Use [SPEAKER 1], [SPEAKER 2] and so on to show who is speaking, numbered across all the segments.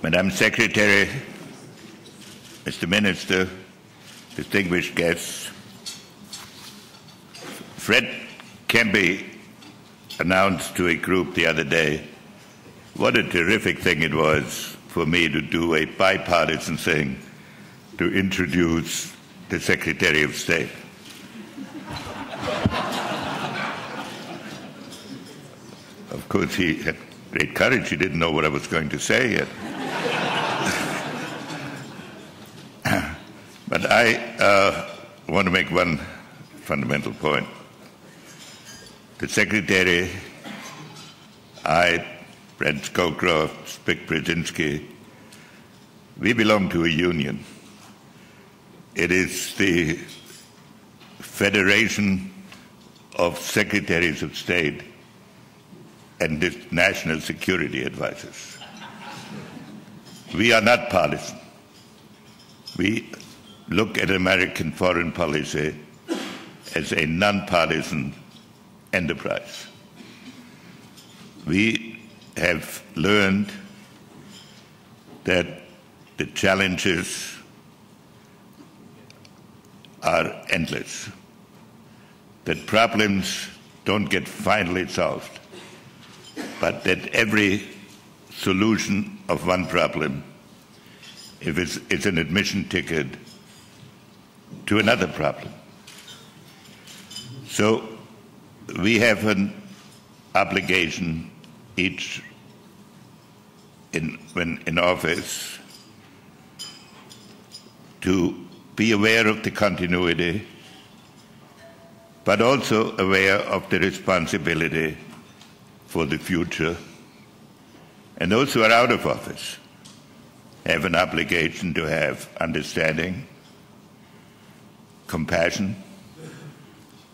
[SPEAKER 1] Madam Secretary, Mr. Minister, distinguished guests, Fred Kempe announced to a group the other day what a terrific thing it was for me to do a bipartisan thing to introduce the Secretary of State. Of course, he had great courage. He didn't know what I was going to say yet. But I want to make one fundamental point. The Secretary, I, Brent Scowcroft, Spick Brzezinski, we belong to a union. It is the Federation of Secretaries of State and the National Security Advisors. We are not partisan. We look at American foreign policy as a nonpartisan enterprise. We have learned that the challenges are endless, that problems don't get finally solved, but that every solution of one problem it's an admission ticket to another problem. So we have an obligation, each when in office, to be aware of the continuity, but also aware of the responsibility for the future. And those who are out of office have an obligation to have understanding, compassion,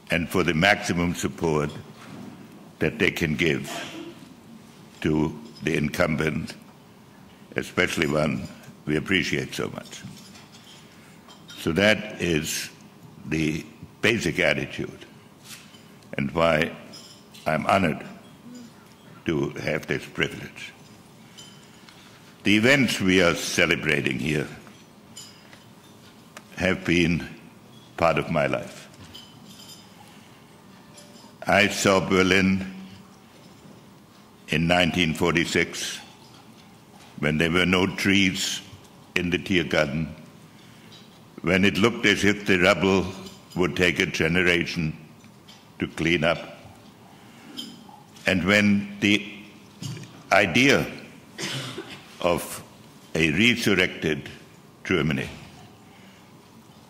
[SPEAKER 1] and for the maximum support that they can give to the incumbent, especially one we appreciate so much. So that is the basic attitude, and why I'm honored to have this privilege. The events we are celebrating here have been part of my life. I saw Berlin in 1946 when there were no trees in the Tiergarten, when it looked as if the rubble would take a generation to clean up, and when the idea of a resurrected Germany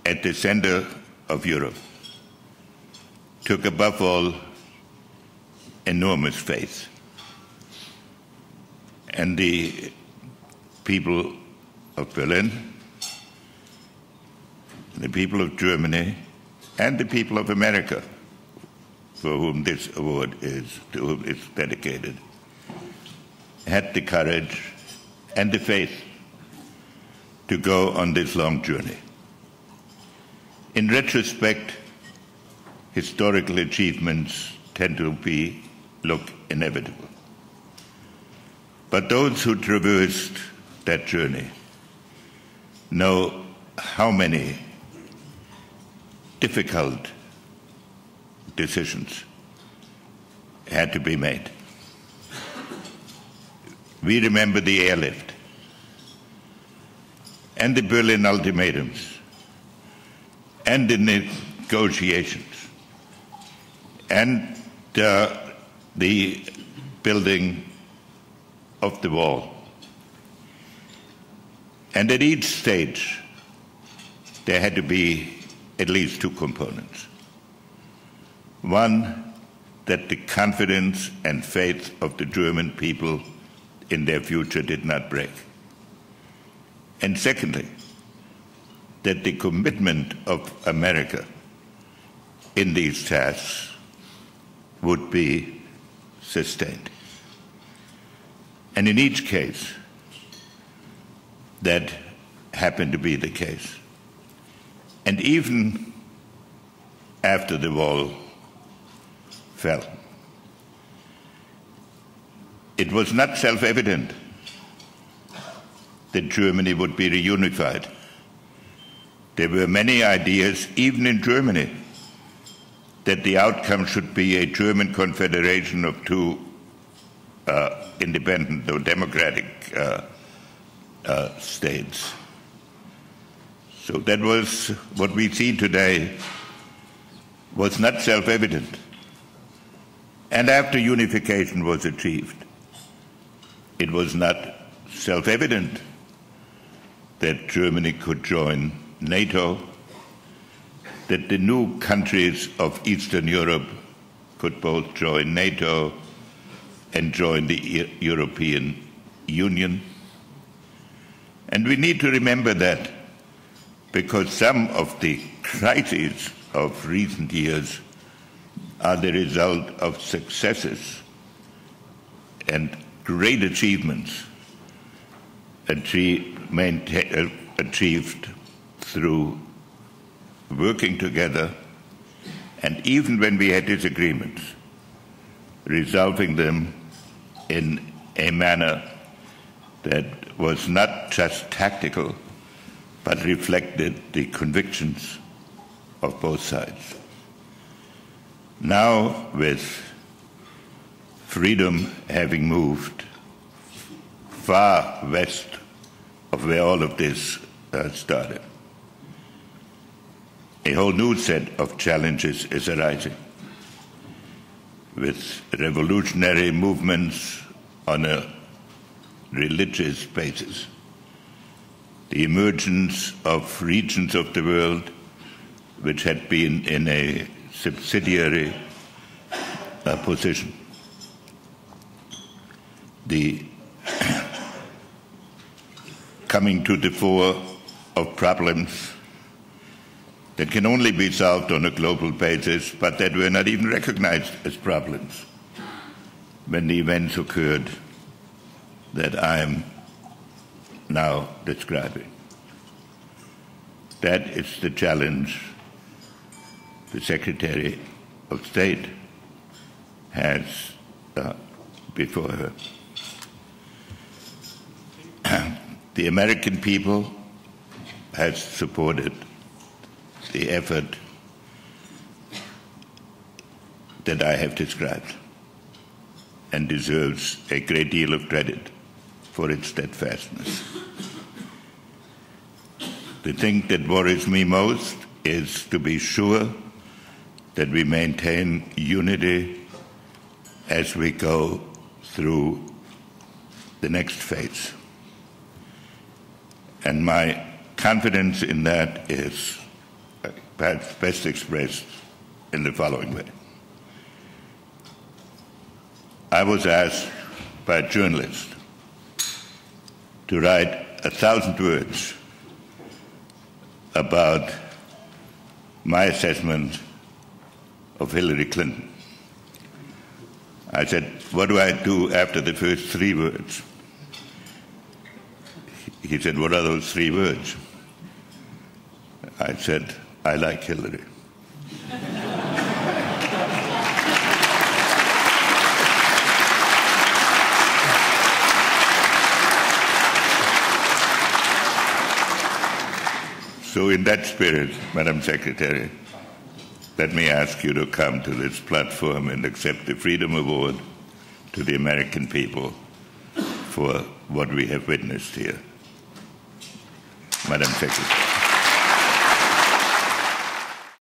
[SPEAKER 1] at the center of Europe took above all enormous faith. And the people of Berlin, the people of Germany, and the people of America, for whom this award is, to whom it's dedicated, had the courage and the faith to go on this long journey. In retrospect, historical achievements tend to look inevitable. But those who traversed that journey know how many difficult decisions had to be made. We remember the airlift and the Berlin ultimatums and the negotiations and the building of the wall. And at each stage, there had to be at least two components. One, that the confidence and faith of the German people in their future did not break. And secondly, that the commitment of America in these tasks would be sustained. And in each case, that happened to be the case. And even after the wall fell, it was not self-evident that Germany would be reunified. There were many ideas, even in Germany, that the outcome should be a German confederation of two independent or democratic states. So that was what we see today was not self-evident. And after unification was achieved, it was not self-evident that Germany could join NATO, that the new countries of Eastern Europe could both join NATO and join the European Union. And we need to remember that, because some of the crises of recent years are the result of successes and great achievements achieved through working together, and even when we had disagreements, resolving them in a manner that was not just tactical, but reflected the convictions of both sides. Now, with freedom having moved far west of where all of this started, a whole new set of challenges is arising, with revolutionary movements on a religious basis, the emergence of regions of the world which had been in a subsidiary position, the coming to the fore of problems that can only be solved on a global basis, but that were not even recognized as problems when the events occurred that I am now describing. That is the challenge the Secretary of State has before her. The American people has supported the effort that I have described and deserves a great deal of credit for its steadfastness. The thing that worries me most is to be sure that we maintain unity as we go through the next phase. And my confidence in that is perhaps best expressed in the following way. I was asked by a journalist to write 1,000 words about my assessment of Hillary Clinton. I said, what do I do after the first 3 words? He said, what are those 3 words? I said, I like Hillary. So in that spirit, Madam Secretary, let me ask you to come to this platform and accept the Freedom Award to the American people for what we have witnessed here. Madam Secretary.